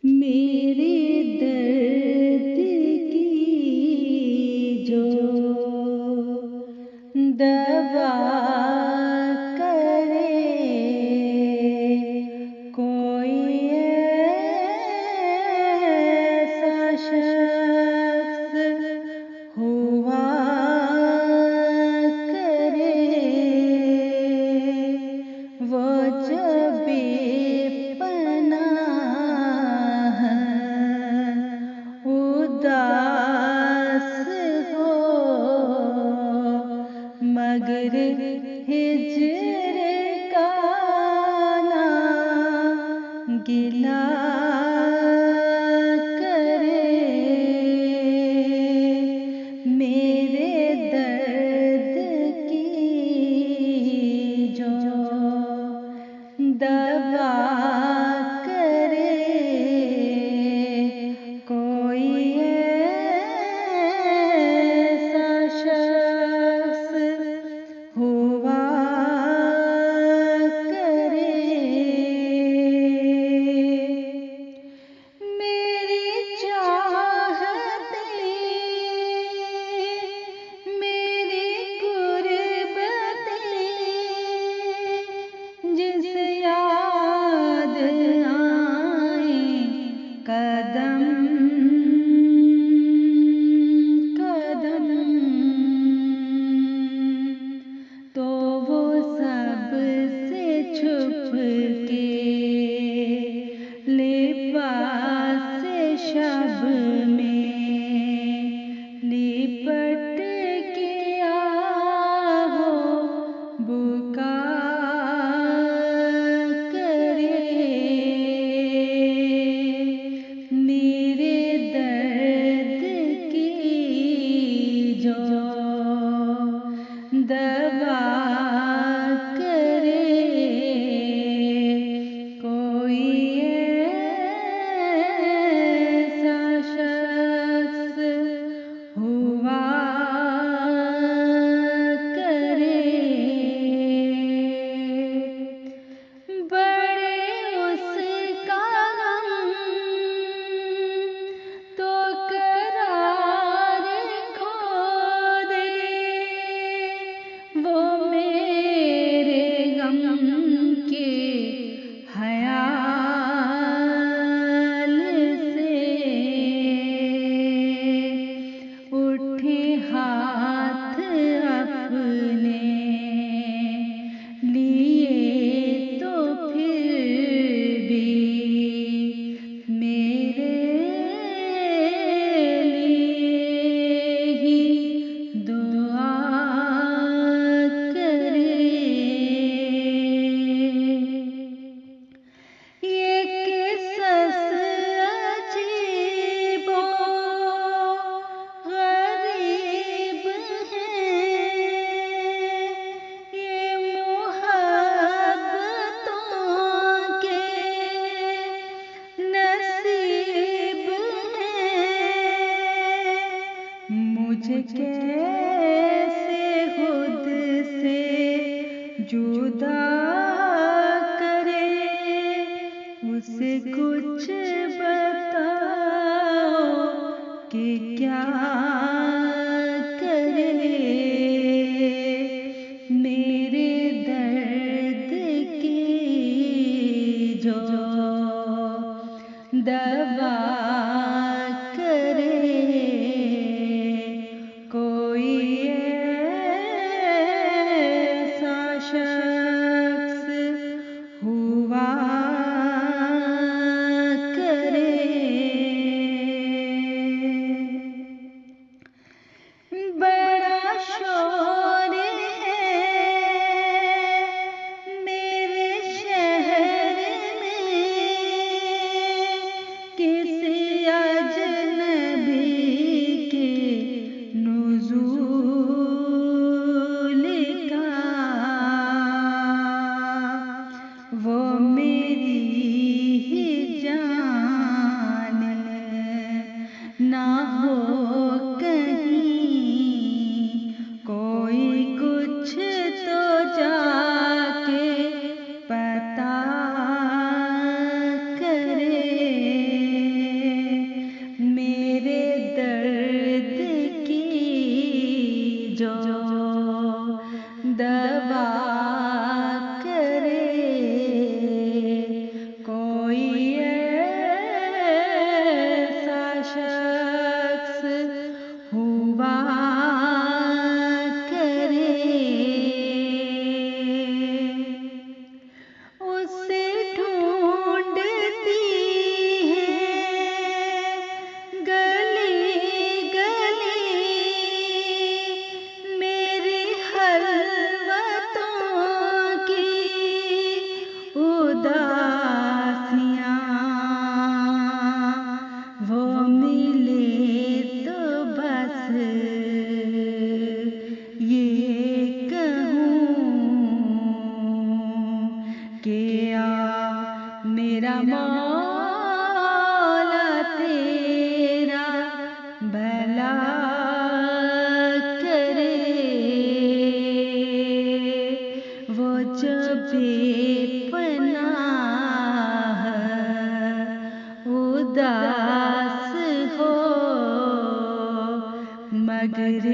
मेरे दर्द की जो दवा करे कोई ऐसा शख्स हुआ करे वो जब बेपनाह उदास हो मगर हिज्र का ना गिला करे मेरे दर्द की जो दवा करे कोई ऐसा शख्स हुआ करे मेरी चाहते मेरी गुर्बतें जिस याद आए कदम कदम तो वो सब से छुप के लिबास शब में लिपट के आहो बुका करे मेरे दर्द की जो दवा करे कोई ऐसा शख्स हुआ करे बड़े उसका गम तो करार खो दे वो मेरे गम के ख्याल से उठे हाथ अपने लिए तो फिर भी मेरे लिए ही दुआ करे ये किसस अजीबो गरीब है ये मोहब्बतों के नसीब है मुझे कैसे खुद से जुदा करे उसे कुछ बताओ कि क्या करे मेरे दर्द की जो दवा करे कोई ऐसा शख्स हुआ करे बड़ा शौक उदास हो मगर